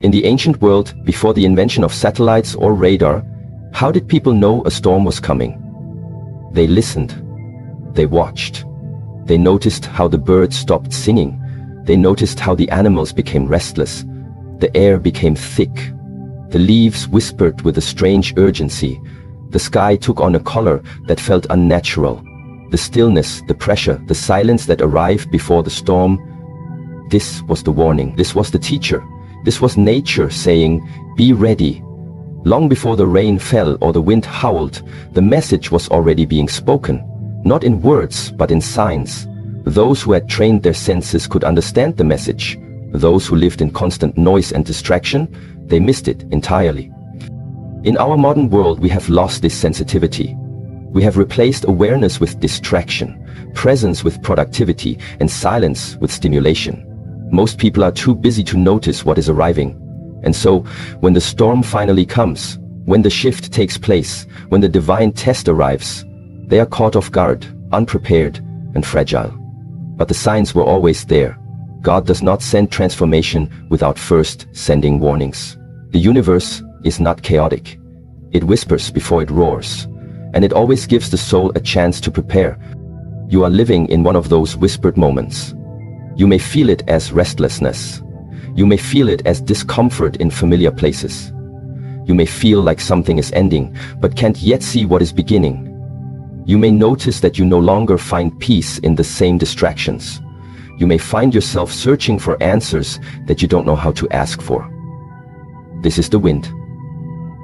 In the ancient world, before the invention of satellites or radar, how did people know a storm was coming? They listened. They watched. They noticed how the birds stopped singing. They noticed how the animals became restless. The air became thick. The leaves whispered with a strange urgency. The sky took on a color that felt unnatural. The stillness, the pressure, the silence that arrived before the storm. This was the warning. This was the teacher. This was nature saying, "Be ready." Long before the rain fell or the wind howled, the message was already being spoken, not in words, but in signs. Those who had trained their senses could understand the message. Those who lived in constant noise and distraction, they missed it entirely. In our modern world, we have lost this sensitivity. We have replaced awareness with distraction, presence with productivity, and silence with stimulation. Most people are too busy to notice what is arriving. And so, when the storm finally comes, when the shift takes place, when the divine test arrives, they are caught off guard, unprepared, and fragile. But the signs were always there. God does not send transformation without first sending warnings. The universe is not chaotic. It whispers before it roars, and it always gives the soul a chance to prepare. You are living in one of those whispered moments. You may feel it as restlessness. You may feel it as discomfort in familiar places. You may feel like something is ending, but can't yet see what is beginning. You may notice that you no longer find peace in the same distractions. You may find yourself searching for answers that you don't know how to ask for. This is the wind.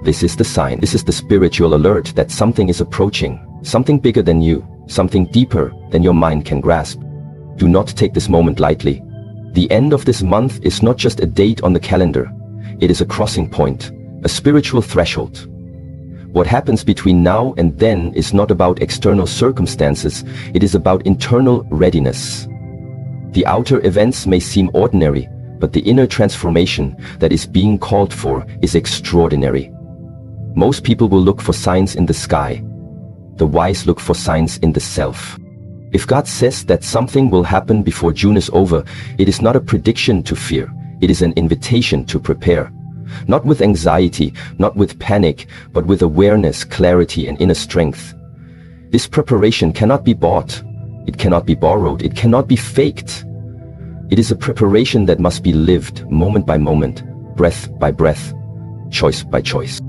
This is the sign. This is the spiritual alert that something is approaching, something bigger than you, something deeper than your mind can grasp. Do not take this moment lightly. The end of this month is not just a date on the calendar. It is a crossing point, a spiritual threshold. What happens between now and then is not about external circumstances. It is about internal readiness. The outer events may seem ordinary, but the inner transformation that is being called for is extraordinary. Most people will look for signs in the sky. The wise look for signs in the self. If God says that something will happen before June is over, it is not a prediction to fear. It is an invitation to prepare. Not with anxiety, not with panic, but with awareness, clarity, and inner strength. This preparation cannot be bought. It cannot be borrowed. It cannot be faked. It is a preparation that must be lived moment by moment, breath by breath, choice by choice.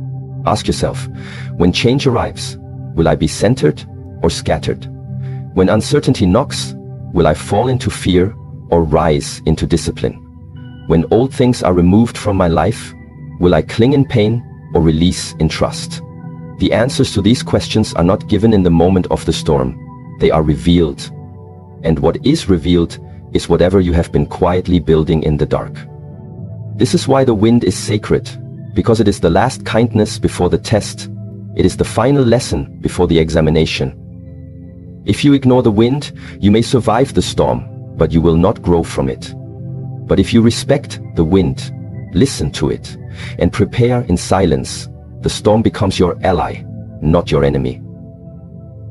Ask yourself, when change arrives, will I be centered or scattered? When uncertainty knocks, will I fall into fear or rise into discipline? When old things are removed from my life, will I cling in pain or release in trust? The answers to these questions are not given in the moment of the storm. They are revealed. And what is revealed is whatever you have been quietly building in the dark. This is why the wind is sacred, because it is the last kindness before the test. It is the final lesson before the examination. If you ignore the wind, you may survive the storm, but you will not grow from it. But if you respect the wind, listen to it, and prepare in silence, the storm becomes your ally, not your enemy.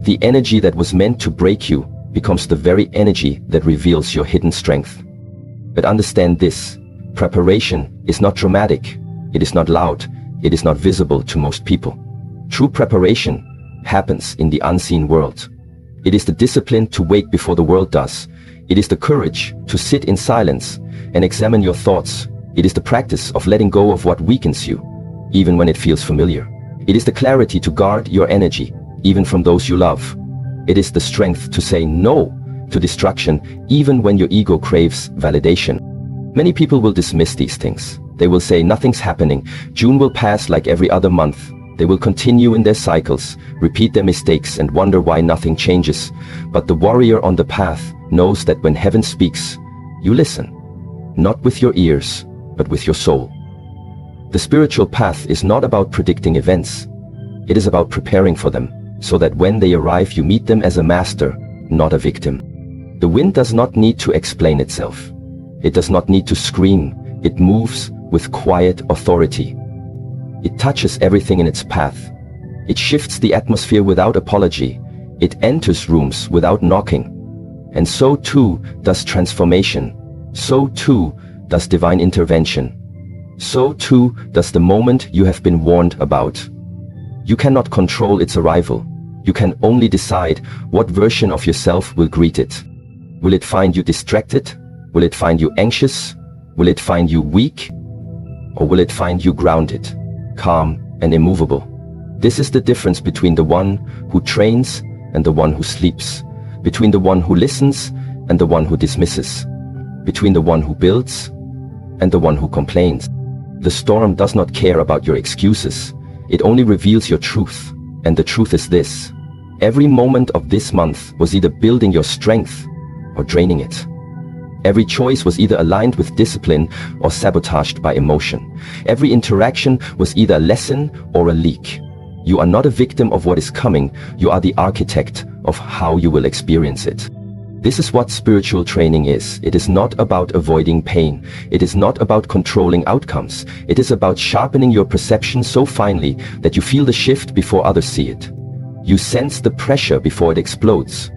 The energy that was meant to break you becomes the very energy that reveals your hidden strength. But understand this, preparation is not dramatic, it is not loud, it is not visible to most people. True preparation happens in the unseen world. It is the discipline to wake before the world does. It is the courage to sit in silence and examine your thoughts. It is the practice of letting go of what weakens you, even when it feels familiar. It is the clarity to guard your energy, even from those you love. It is the strength to say no to distraction, even when your ego craves validation. Many people will dismiss these things. They will say nothing's happening. June will pass like every other month. They will continue in their cycles, repeat their mistakes, and wonder why nothing changes. But the warrior on the path knows that when heaven speaks, you listen, not with your ears, but with your soul. The spiritual path is not about predicting events. It is about preparing for them, so that when they arrive, you meet them as a master, not a victim. The wind does not need to explain itself. It does not need to scream. It moves with quiet authority. It touches everything in its path. It shifts the atmosphere without apology. It enters rooms without knocking. And so too does transformation. So too does divine intervention. So too does the moment you have been warned about. You cannot control its arrival. You can only decide what version of yourself will greet it. Will it find you distracted? Will it find you anxious? Will it find you weak? Or will it find you grounded, calm, and immovable? This is the difference between the one who trains and the one who sleeps, between the one who listens and the one who dismisses, between the one who builds and the one who complains. The storm does not care about your excuses. It only reveals your truth. And the truth is this: every moment of this month was either building your strength or draining it. Every choice was either aligned with discipline or sabotaged by emotion. Every interaction was either a lesson or a leak. You are not a victim of what is coming. You are the architect of how you will experience it. This is what spiritual training is. It is not about avoiding pain. It is not about controlling outcomes. It is about sharpening your perception so finely that you feel the shift before others see it. You sense the pressure before it explodes.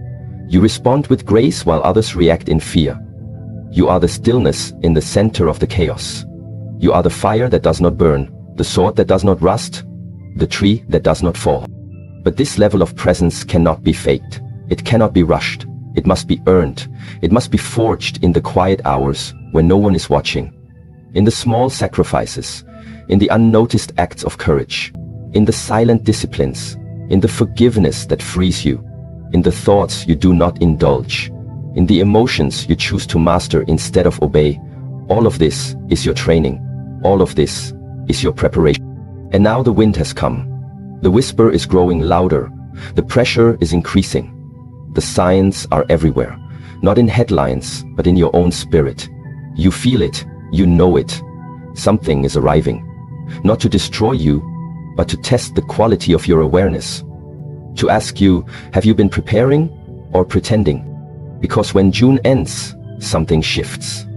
You respond with grace while others react in fear. You are the stillness in the center of the chaos. You are the fire that does not burn, the sword that does not rust, the tree that does not fall. But this level of presence cannot be faked. It cannot be rushed. It must be earned. It must be forged in the quiet hours when no one is watching. In the small sacrifices, in the unnoticed acts of courage, in the silent disciplines, in the forgiveness that frees you, in the thoughts you do not indulge, in the emotions you choose to master instead of obey. All of this is your training. All of this is your preparation. And now the wind has come. The whisper is growing louder. The pressure is increasing. The signs are everywhere, not in headlines, but in your own spirit. You feel it, you know it. Something is arriving, not to destroy you, but to test the quality of your awareness. To ask you, have you been preparing or pretending? Because when June ends, something shifts.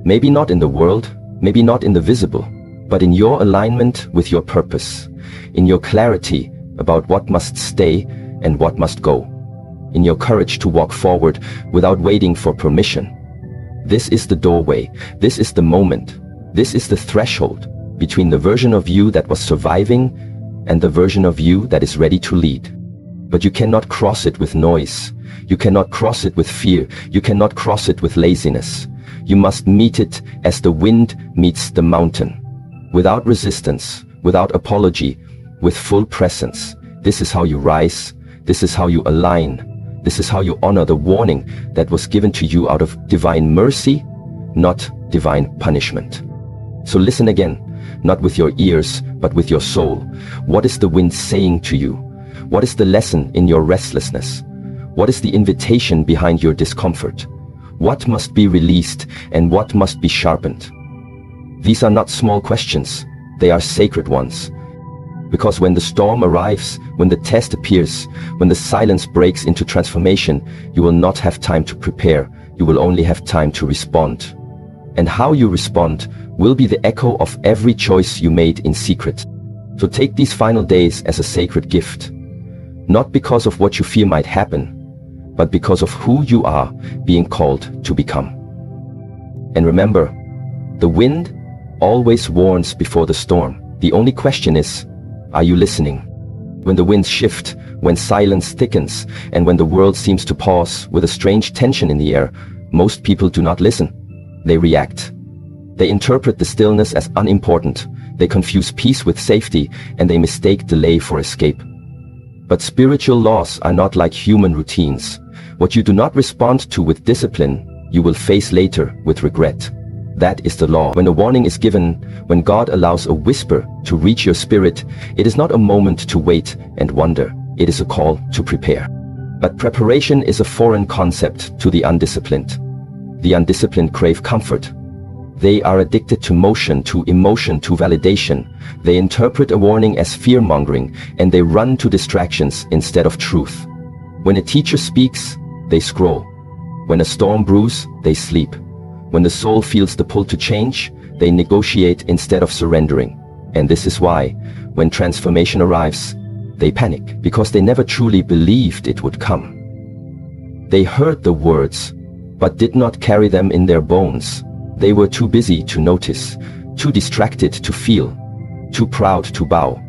Maybe not in the world, maybe not in the visible, but in your alignment with your purpose, in your clarity about what must stay and what must go, in your courage to walk forward without waiting for permission. This is the doorway. This is the moment. This is the threshold between the version of you that was surviving and the version of you that is ready to lead. But you cannot cross it with noise. You cannot cross it with fear. You cannot cross it with laziness. You must meet it as the wind meets the mountain. Without resistance, without apology, with full presence. This is how you rise. This is how you align. This is how you honor the warning that was given to you out of divine mercy, not divine punishment. So listen again, not with your ears, but with your soul. What is the wind saying to you? What is the lesson in your restlessness? What is the invitation behind your discomfort? What must be released and what must be sharpened? These are not small questions. They are sacred ones. Because when the storm arrives, when the test appears, when the silence breaks into transformation, you will not have time to prepare. You will only have time to respond. And how you respond will be the echo of every choice you made in secret. So take these final days as a sacred gift. Not because of what you fear might happen, but because of who you are being called to become. And remember, the wind always warns before the storm. The only question is, are you listening? When the winds shift, when silence thickens, and when the world seems to pause with a strange tension in the air, most people do not listen. They react. They interpret the stillness as unimportant. They confuse peace with safety, and they mistake delay for escape. But spiritual laws are not like human routines. What you do not respond to with discipline, you will face later with regret. That is the law. When a warning is given, when God allows a whisper to reach your spirit, it is not a moment to wait and wonder. It is a call to prepare. But preparation is a foreign concept to the undisciplined. The undisciplined crave comfort. They are addicted to motion, to emotion, to validation. They interpret a warning as fear-mongering, and they run to distractions instead of truth. When a teacher speaks, they scroll. When a storm brews, they sleep. When the soul feels the pull to change, they negotiate instead of surrendering. And this is why, when transformation arrives, they panic, because they never truly believed it would come. They heard the words, but did not carry them in their bones. They were too busy to notice, too distracted to feel, too proud to bow.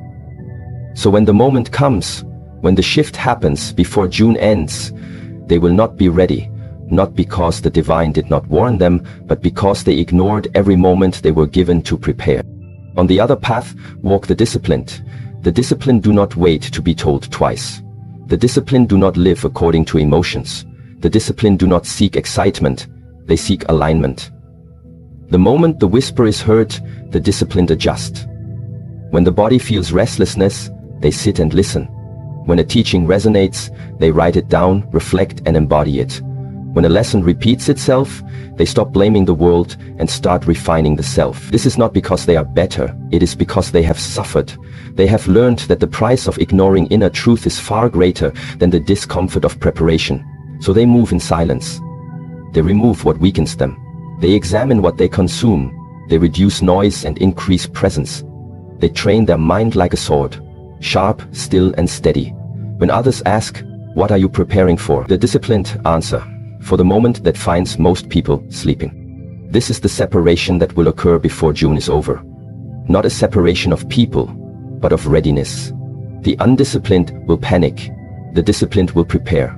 So when the moment comes, when the shift happens before June ends, they will not be ready, not because the divine did not warn them, but because they ignored every moment they were given to prepare. On the other path walk the disciplined. The disciplined do not wait to be told twice. The disciplined do not live according to emotions. The disciplined do not seek excitement, they seek alignment. The moment the whisper is heard, the disciplined adjust. When the body feels restlessness, they sit and listen. When a teaching resonates, they write it down, reflect and embody it. When a lesson repeats itself, they stop blaming the world and start refining the self. This is not because they are better, it is because they have suffered. They have learned that the price of ignoring inner truth is far greater than the discomfort of preparation. So they move in silence. They remove what weakens them. They examine what they consume. They reduce noise and increase presence. They train their mind like a sword, sharp, still and steady. When others ask, "What are you preparing for?" the disciplined answer, "For the moment that finds most people sleeping." This is the separation that will occur before June is over. Not a separation of people, but of readiness. The undisciplined will panic. The disciplined will prepare.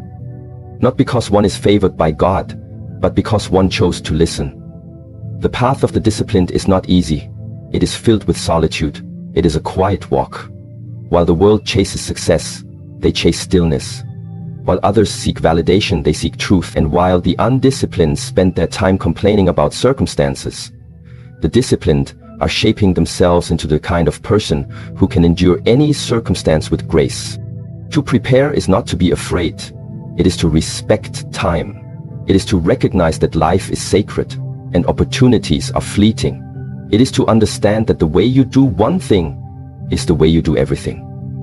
Not because one is favored by God, but because one chose to listen. The path of the disciplined is not easy. It is filled with solitude. It is a quiet walk. While the world chases success, they chase stillness. While others seek validation, they seek truth. And while the undisciplined spend their time complaining about circumstances, the disciplined are shaping themselves into the kind of person who can endure any circumstance with grace. To prepare is not to be afraid. It is to respect time. It is to recognize that life is sacred and opportunities are fleeting. It is to understand that the way you do one thing is the way you do everything.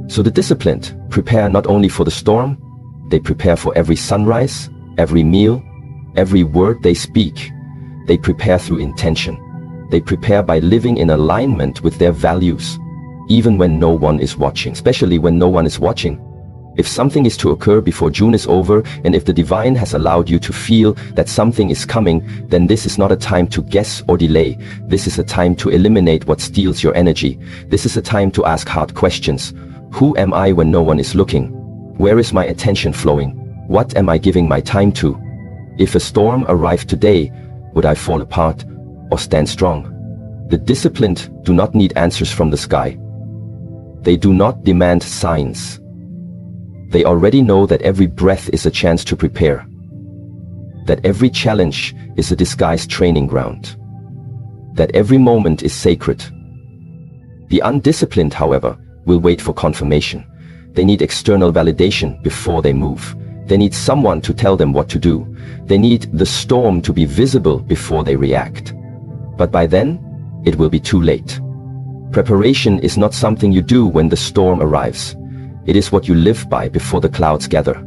So the disciplined prepare not only for the storm, they prepare for every sunrise, every meal, every word they speak. They prepare through intention. They prepare by living in alignment with their values, even when no one is watching, especially when no one is watching. If something is to occur before June is over, and if the divine has allowed you to feel that something is coming, then this is not a time to guess or delay. This is a time to eliminate what steals your energy. This is a time to ask hard questions. Who am I when no one is looking? Where is my attention flowing? What am I giving my time to? If a storm arrived today, would I fall apart or stand strong? The disciplined do not need answers from the sky. They do not demand signs. They already know that every breath is a chance to prepare, that every challenge is a disguised training ground, that every moment is sacred. The undisciplined, however, will wait for confirmation. They need external validation before they move. They need someone to tell them what to do. They need the storm to be visible before they react. But by then, it will be too late. Preparation is not something you do when the storm arrives. It is what you live by before the clouds gather.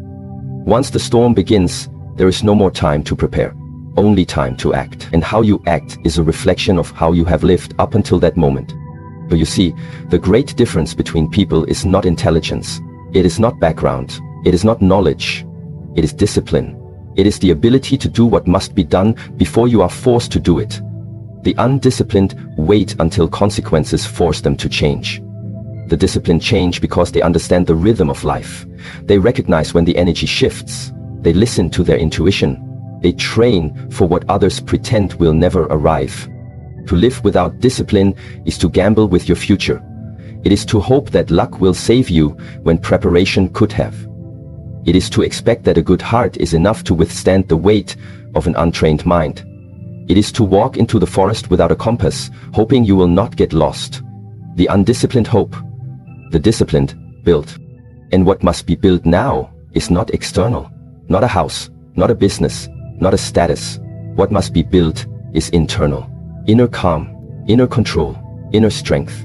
Once the storm begins, there is no more time to prepare, only time to act. And how you act is a reflection of how you have lived up until that moment. So you see, the great difference between people is not intelligence. It is not background. It is not knowledge. It is discipline. It is the ability to do what must be done before you are forced to do it. The undisciplined wait until consequences force them to change. The disciplined change because they understand the rhythm of life. They recognize when the energy shifts. They listen to their intuition. They train for what others pretend will never arrive. To live without discipline is to gamble with your future. It is to hope that luck will save you when preparation could have. It is to expect that a good heart is enough to withstand the weight of an untrained mind. It is to walk into the forest without a compass, hoping you will not get lost. The undisciplined hope. The disciplined build. And what must be built now is not external, not a house, not a business, not a status. What must be built is internal. Inner calm, inner control, inner strength.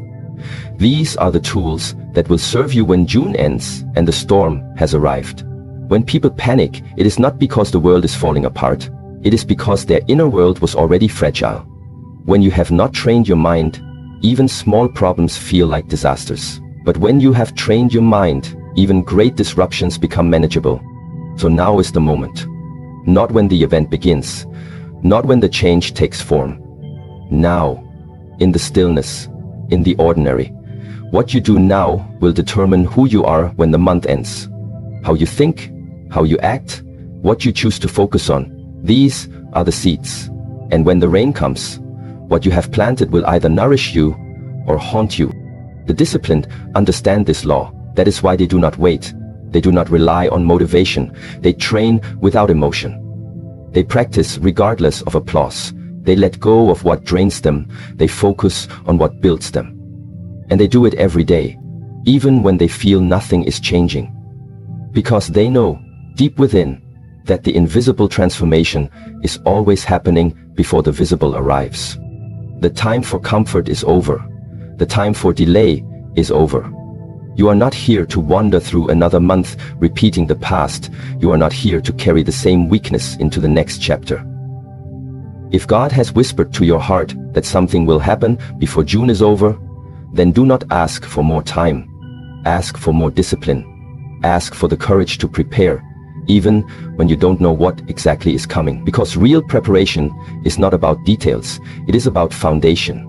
These are the tools that will serve you when June ends and the storm has arrived. When people panic, it is not because the world is falling apart. It is because their inner world was already fragile. When you have not trained your mind, even small problems feel like disasters. But when you have trained your mind, even great disruptions become manageable. So now is the moment. Not when the event begins, not when the change takes form. Now, in the stillness, in the ordinary. What you do now will determine who you are when the month ends. How you think, how you act, what you choose to focus on. These are the seeds. And when the rain comes, what you have planted will either nourish you or haunt you. The disciplined understand this law. That is why they do not wait. They do not rely on motivation. They train without emotion. They practice regardless of applause. They let go of what drains them. They focus on what builds them. And they do it every day, even when they feel nothing is changing. Because they know, deep within, that the invisible transformation is always happening before the visible arrives. The time for comfort is over. The time for delay is over. You are not here to wander through another month repeating the past. You are not here to carry the same weakness into the next chapter. If God has whispered to your heart that something will happen before June is over, then do not ask for more time. Ask for more discipline. Ask for the courage to prepare, even when you don't know what exactly is coming. Because real preparation is not about details, it is about foundation.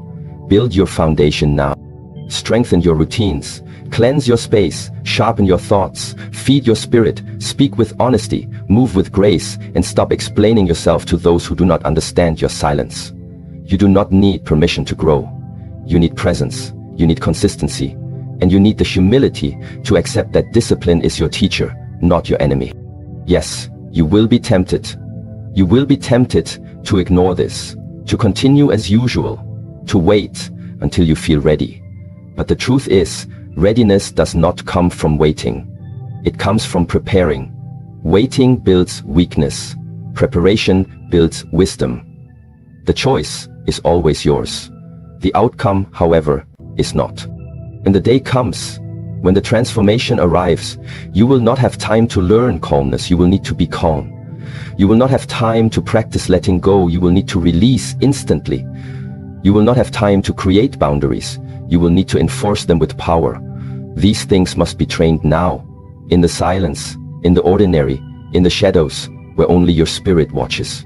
Build your foundation now. Strengthen your routines. Cleanse your space. Sharpen your thoughts. Feed your spirit. Speak with honesty. Move with grace. And stop explaining yourself to those who do not understand your silence. You do not need permission to grow. You need presence. You need consistency. And you need the humility to accept that discipline is your teacher, not your enemy. Yes, you will be tempted. You will be tempted to ignore this, to continue as usual, to wait until you feel ready. But the truth is, readiness does not come from waiting. It comes from preparing. Waiting builds weakness. Preparation builds wisdom. The choice is always yours. The outcome, however, is not. When the day comes, when the transformation arrives, you will not have time to learn calmness. You will need to be calm. You will not have time to practice letting go. You will need to release instantly. You will not have time to create boundaries. You will need to enforce them with power. These things must be trained now, in the silence, in the ordinary, in the shadows, where only your spirit watches.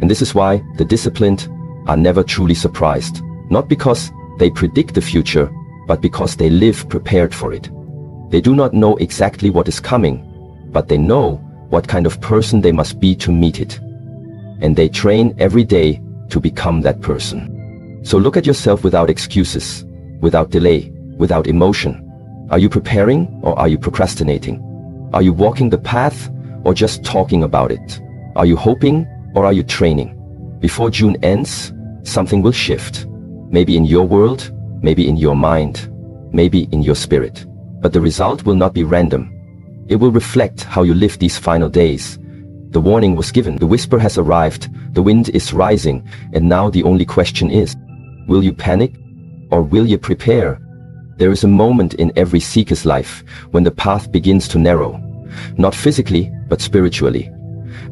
And this is why the disciplined are never truly surprised. Not because they predict the future, but because they live prepared for it. They do not know exactly what is coming, but they know what kind of person they must be to meet it. And they train every day to become that person. So look at yourself without excuses, without delay, without emotion. Are you preparing or are you procrastinating? Are you walking the path or just talking about it? Are you hoping or are you training? Before June ends, something will shift. Maybe in your world, maybe in your mind, maybe in your spirit. But the result will not be random. It will reflect how you live these final days. The warning was given, the whisper has arrived, the wind is rising, and now the only question is, will you panic or will you prepare? There is a moment in every seeker's life when the path begins to narrow, not physically, but spiritually.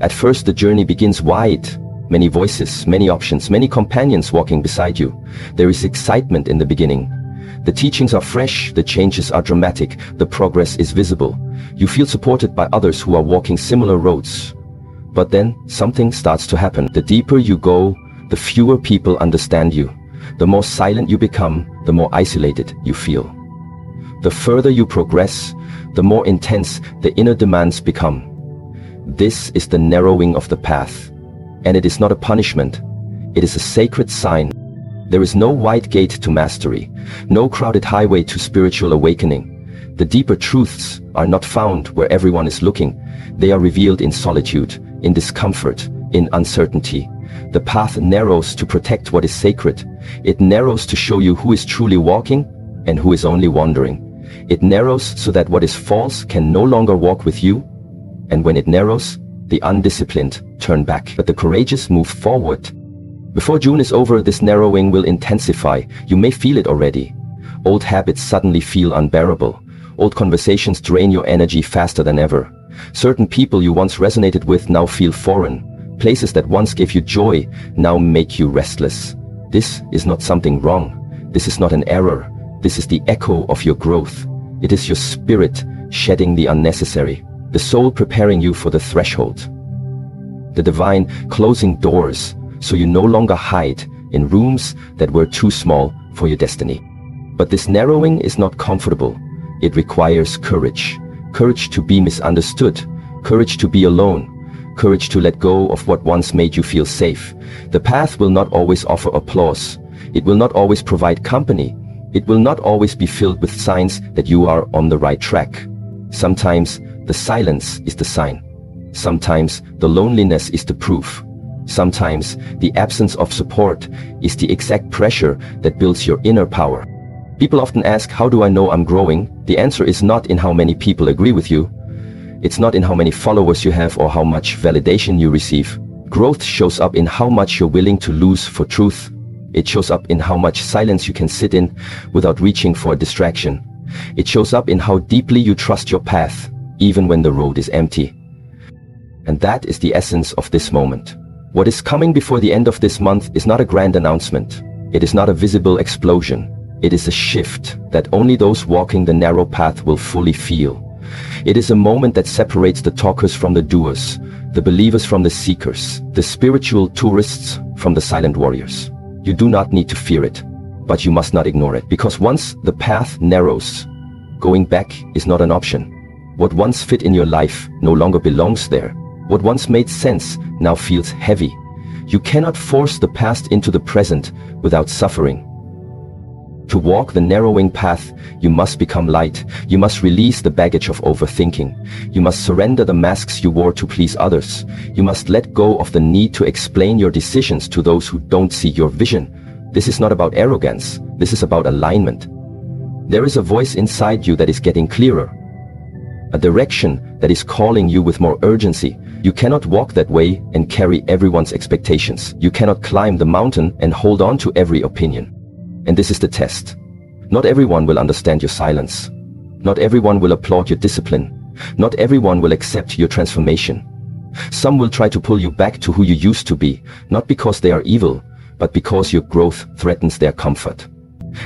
At first the journey begins wide. Many voices, many options, many companions walking beside you. There is excitement in the beginning. The teachings are fresh, the changes are dramatic, the progress is visible. You feel supported by others who are walking similar roads. But then something starts to happen. The deeper you go, the fewer people understand you. The more silent you become, the more isolated you feel. The further you progress, the more intense the inner demands become. This is the narrowing of the path. And it is not a punishment. It is a sacred sign. There is no wide gate to mastery, no crowded highway to spiritual awakening. The deeper truths are not found where everyone is looking. They are revealed in solitude, in discomfort, in uncertainty. The path narrows to protect what is sacred. It narrows to show you who is truly walking and who is only wandering. It narrows so that what is false can no longer walk with you. And when it narrows, the undisciplined turn back, but the courageous move forward. Before June is over, this narrowing will intensify. You may feel it already. Old habits suddenly feel unbearable. Old conversations drain your energy faster than ever. Certain people you once resonated with now feel foreign. Places that once gave you joy now make you restless. This is not something wrong. This is not an error. This is the echo of your growth. It is your spirit shedding the unnecessary. The soul preparing you for the threshold. The divine closing doors so you no longer hide, in rooms that were too small for your destiny. But this narrowing is not comfortable. It requires courage. Courage to be misunderstood. Courage to be alone. Courage to let go of what once made you feel safe. The path will not always offer applause. It will not always provide company. It will not always be filled with signs that you are on the right track. Sometimes the silence is the sign. Sometimes the loneliness is the proof. Sometimes the absence of support is the exact pressure that builds your inner power. People often ask, how do I know I'm growing? The answer is not in how many people agree with you. It's not in how many followers you have or how much validation you receive. Growth shows up in how much you're willing to lose for truth. It shows up in how much silence you can sit in without reaching for a distraction. It shows up in how deeply you trust your path, even when the road is empty. And that is the essence of this moment. What is coming before the end of this month is not a grand announcement. It is not a visible explosion. It is a shift that only those walking the narrow path will fully feel. It is a moment that separates the talkers from the doers, the believers from the seekers, the spiritual tourists from the silent warriors. You do not need to fear it, but you must not ignore it, because once the path narrows, going back is not an option. What once fit in your life no longer belongs there. What once made sense now feels heavy. You cannot force the past into the present without suffering. To walk the narrowing path, you must become light. You must release the baggage of overthinking. You must surrender the masks you wore to please others. You must let go of the need to explain your decisions to those who don't see your vision. This is not about arrogance. This is about alignment. There is a voice inside you that is getting clearer. A direction that is calling you with more urgency. You cannot walk that way and carry everyone's expectations. You cannot climb the mountain and hold on to every opinion. And this is the test. Not everyone will understand your silence. Not everyone will applaud your discipline. Not everyone will accept your transformation. Some will try to pull you back to who you used to be, not because they are evil, but because your growth threatens their comfort.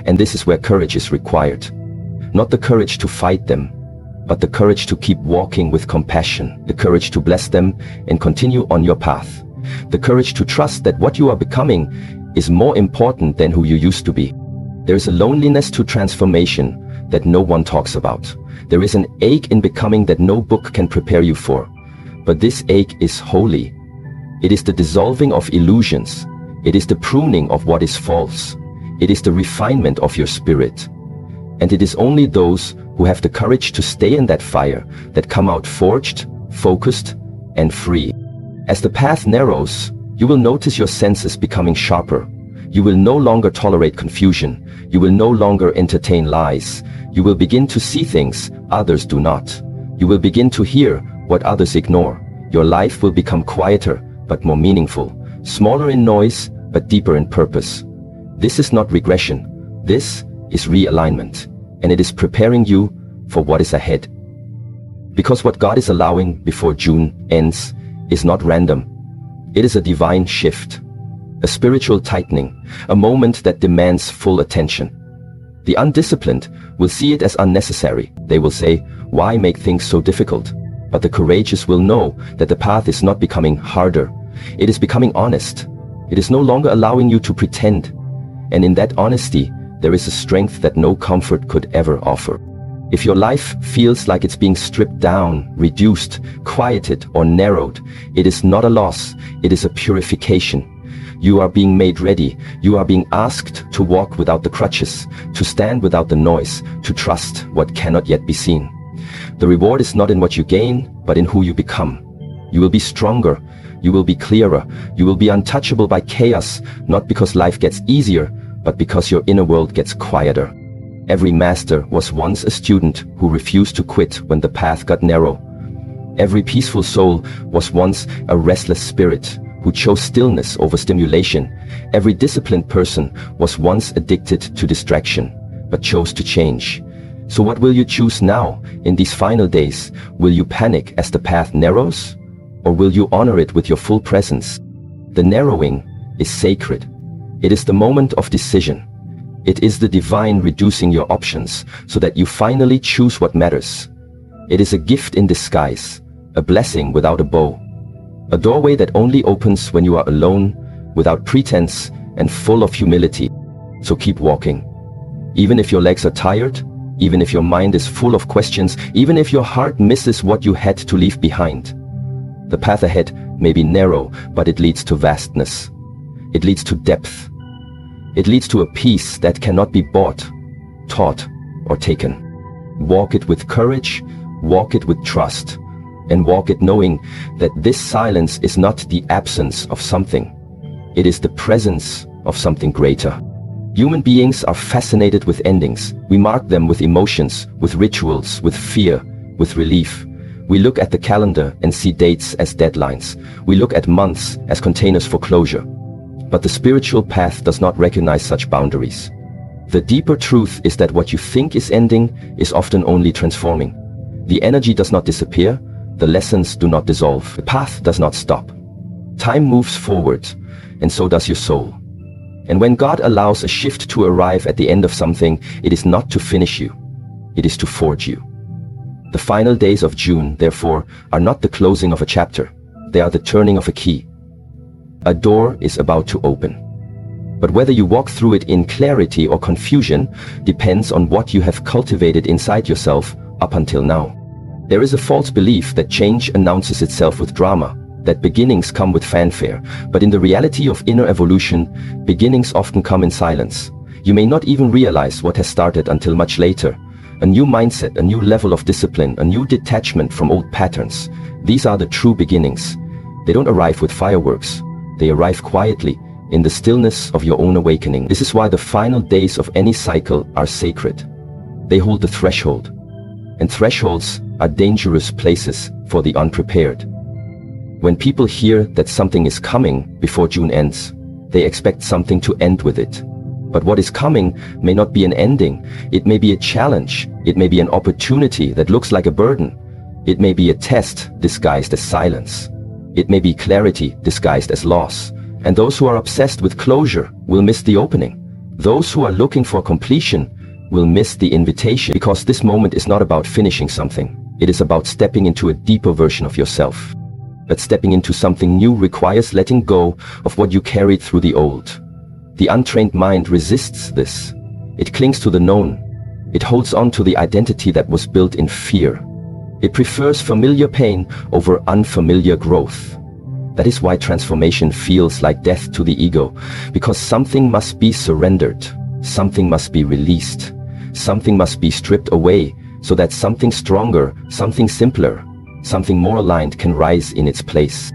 And this is where courage is required. Not the courage to fight them, but the courage to keep walking with compassion, the courage to bless them and continue on your path. The courage to trust that what you are becoming is more important than who you used to be. There is a loneliness to transformation that no one talks about. There is an ache in becoming that no book can prepare you for. But this ache is holy. It is the dissolving of illusions. It is the pruning of what is false. It is the refinement of your spirit. And it is only those who have the courage to stay in that fire that come out forged, focused, and free. As the path narrows, you will notice your senses becoming sharper. You will no longer tolerate confusion. You will no longer entertain lies. You will begin to see things others do not. You will begin to hear what others ignore. Your life will become quieter but more meaningful, smaller in noise but deeper in purpose. This is not regression. This is realignment, and it is preparing you for what is ahead. Because what God is allowing before June ends is not random. It is a divine shift, a spiritual tightening, a moment that demands full attention. The undisciplined will see it as unnecessary. They will say, why make things so difficult? But the courageous will know that the path is not becoming harder. It is becoming honest. It is no longer allowing you to pretend. And in that honesty, there is a strength that no comfort could ever offer. If your life feels like it's being stripped down, reduced, quieted, or narrowed, it is not a loss, it is a purification. You are being made ready. You are being asked to walk without the crutches, to stand without the noise, to trust what cannot yet be seen. The reward is not in what you gain, but in who you become. You will be stronger. You will be clearer. You will be untouchable by chaos, not because life gets easier, but because your inner world gets quieter. Every master was once a student who refused to quit when the path got narrow. Every peaceful soul was once a restless spirit who chose stillness over stimulation. Every disciplined person was once addicted to distraction, but chose to change. So what will you choose now, in these final days? Will you panic as the path narrows? Or will you honor it with your full presence? The narrowing is sacred. It is the moment of decision. It is the divine reducing your options so that you finally choose what matters. It is a gift in disguise, a blessing without a bow, a doorway that only opens when you are alone, without pretense, and full of humility. So keep walking. Even if your legs are tired, even if your mind is full of questions, even if your heart misses what you had to leave behind. The path ahead may be narrow, but it leads to vastness. It leads to depth. It leads to a peace that cannot be bought, taught, or taken. Walk it with courage, walk it with trust, and walk it knowing that this silence is not the absence of something. It is the presence of something greater. Human beings are fascinated with endings. We mark them with emotions, with rituals, with fear, with relief. We look at the calendar and see dates as deadlines. We look at months as containers for closure. But the spiritual path does not recognize such boundaries. The deeper truth is that what you think is ending is often only transforming. The energy does not disappear, the lessons do not dissolve, the path does not stop. Time moves forward, and so does your soul. And when God allows a shift to arrive at the end of something, it is not to finish you, it is to forge you. The final days of June, therefore, are not the closing of a chapter, they are the turning of a key. A door is about to open. But whether you walk through it in clarity or confusion depends on what you have cultivated inside yourself up until now. There is a false belief that change announces itself with drama, that beginnings come with fanfare, but in the reality of inner evolution, beginnings often come in silence. You may not even realize what has started until much later. A new mindset, a new level of discipline, a new detachment from old patterns. These are the true beginnings. They don't arrive with fireworks. They arrive quietly, in the stillness of your own awakening. This is why the final days of any cycle are sacred. They hold the threshold. And thresholds are dangerous places for the unprepared. When people hear that something is coming before June ends, they expect something to end with it. But what is coming may not be an ending. It may be a challenge. It may be an opportunity that looks like a burden. It may be a test disguised as silence. It may be clarity disguised as loss. And those who are obsessed with closure will miss the opening. Those who are looking for completion will miss the invitation, because this moment is not about finishing something. It is about stepping into a deeper version of yourself. But stepping into something new requires letting go of what you carried through the old. The untrained mind resists this. It clings to the known. It holds on to the identity that was built in fear. It prefers familiar pain over unfamiliar growth. That is why transformation feels like death to the ego, because something must be surrendered, something must be released, something must be stripped away so that something stronger, something simpler, something more aligned can rise in its place.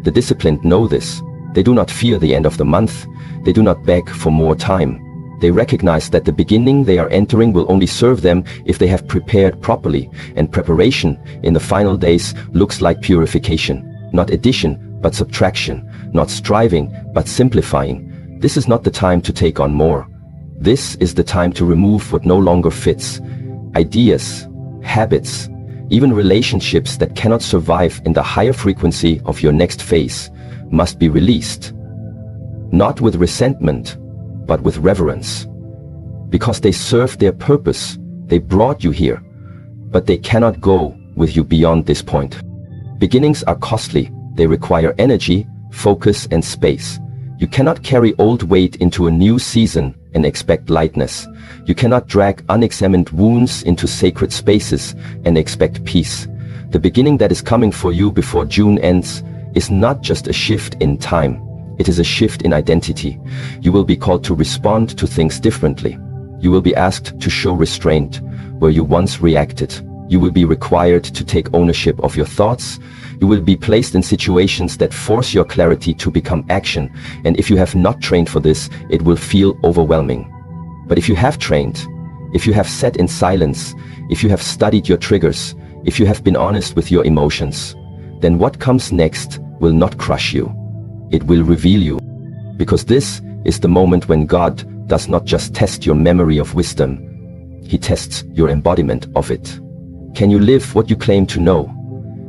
The disciplined know this. They do not fear the end of the month. They do not beg for more time. They recognize that the beginning they are entering will only serve them if they have prepared properly, and preparation in the final days looks like purification, not addition, but subtraction, not striving, but simplifying. This is not the time to take on more. This is the time to remove what no longer fits. Ideas, habits, even relationships that cannot survive in the higher frequency of your next phase must be released. Not with resentment, but with reverence. Because they served their purpose, they brought you here, but they cannot go with you beyond this point. Beginnings are costly. They require energy, focus, and space. You cannot carry old weight into a new season and expect lightness. You cannot drag unexamined wounds into sacred spaces and expect peace. The beginning that is coming for you before June ends is not just a shift in time. It is a shift in identity. You will be called to respond to things differently. You will be asked to show restraint where you once reacted. You will be required to take ownership of your thoughts. You will be placed in situations that force your clarity to become action. And if you have not trained for this, it will feel overwhelming. But if you have trained, if you have sat in silence, if you have studied your triggers, if you have been honest with your emotions, then what comes next will not crush you. It will reveal you. Because this is the moment when God does not just test your memory of wisdom, He tests your embodiment of it. Can you live what you claim to know?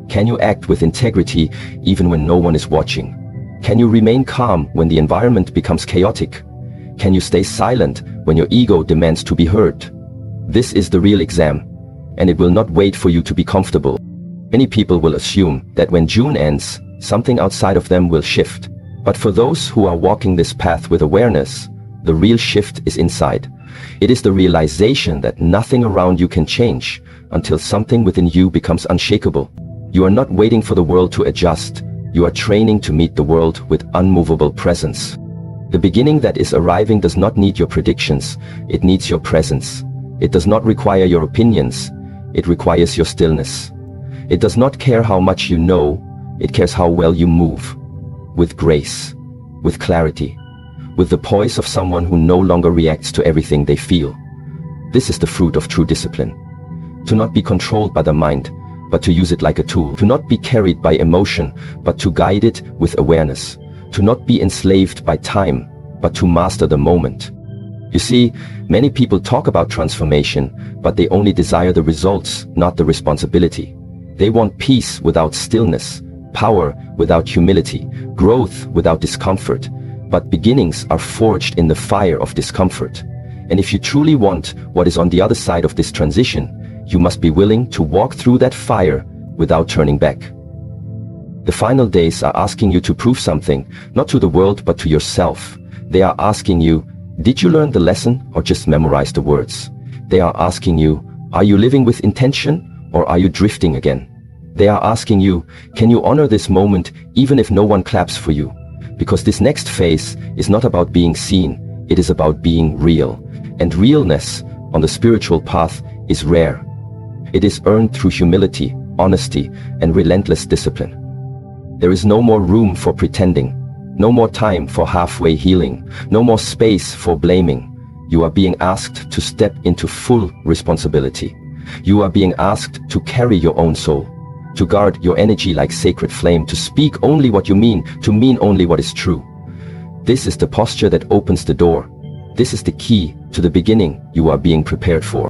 Can you act with integrity even when no one is watching? Can you remain calm when the environment becomes chaotic? Can you stay silent when your ego demands to be heard? This is the real exam, and it will not wait for you to be comfortable. Many people will assume that when June ends, something outside of them will shift. But for those who are walking this path with awareness, the real shift is inside. It is the realization that nothing around you can change until something within you becomes unshakable. You are not waiting for the world to adjust. You are training to meet the world with unmovable presence. The beginning that is arriving does not need your predictions. It needs your presence. It does not require your opinions. It requires your stillness. It does not care how much you know. It cares how well you move. With grace, with clarity, with the poise of someone who no longer reacts to everything they feel. This is the fruit of true discipline. To not be controlled by the mind, but to use it like a tool. To not be carried by emotion, but to guide it with awareness. To not be enslaved by time, but to master the moment. You see, many people talk about transformation, but they only desire the results, not the responsibility. They want peace without stillness, power without humility, growth without discomfort. But beginnings are forged in the fire of discomfort. And if you truly want what is on the other side of this transition, you must be willing to walk through that fire without turning back. The final days are asking you to prove something, not to the world but to yourself. They are asking you, did you learn the lesson or just memorize the words? They are asking you, are you living with intention or are you drifting again? They are asking you, can you honor this moment even if no one claps for you? Because this next phase is not about being seen, it is about being real. And realness on the spiritual path is rare. It is earned through humility, honesty, and relentless discipline. There is no more room for pretending, no more time for halfway healing, no more space for blaming. You are being asked to step into full responsibility. You are being asked to carry your own soul, to guard your energy like sacred flame, to speak only what you mean, to mean only what is true. This is the posture that opens the door. This is the key to the beginning you are being prepared for.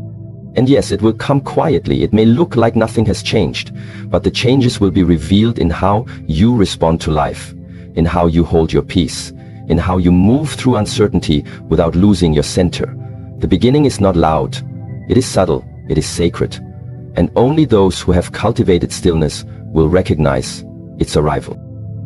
And yes, it will come quietly. It may look like nothing has changed, but the changes will be revealed in how you respond to life, in how you hold your peace, in how you move through uncertainty without losing your center. The beginning is not loud. It is subtle. It is sacred. And only those who have cultivated stillness will recognize its arrival.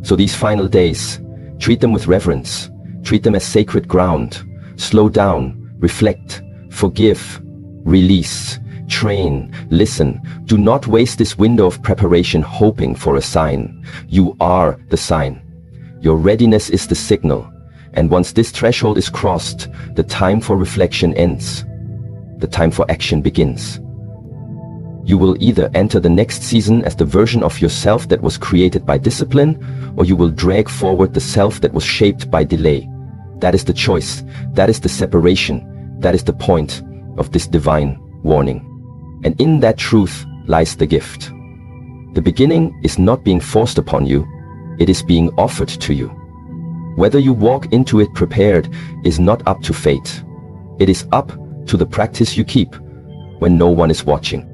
So these final days, treat them with reverence. Treat them as sacred ground. Slow down, reflect, forgive, release, train, listen. Do not waste this window of preparation hoping for a sign. You are the sign. Your readiness is the signal. And once this threshold is crossed, the time for reflection ends. The time for action begins. You will either enter the next season as the version of yourself that was created by discipline, or you will drag forward the self that was shaped by delay. That is the choice. That is the separation. That is the point of this divine warning. And in that truth lies the gift. The beginning is not being forced upon you. It is being offered to you. Whether you walk into it prepared is not up to fate. It is up to the practice you keep when no one is watching.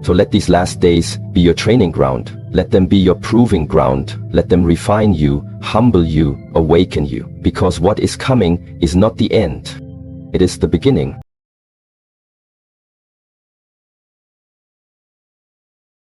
So let these last days be your training ground. Let them be your proving ground. Let them refine you, humble you, awaken you. Because what is coming is not the end. It is the beginning.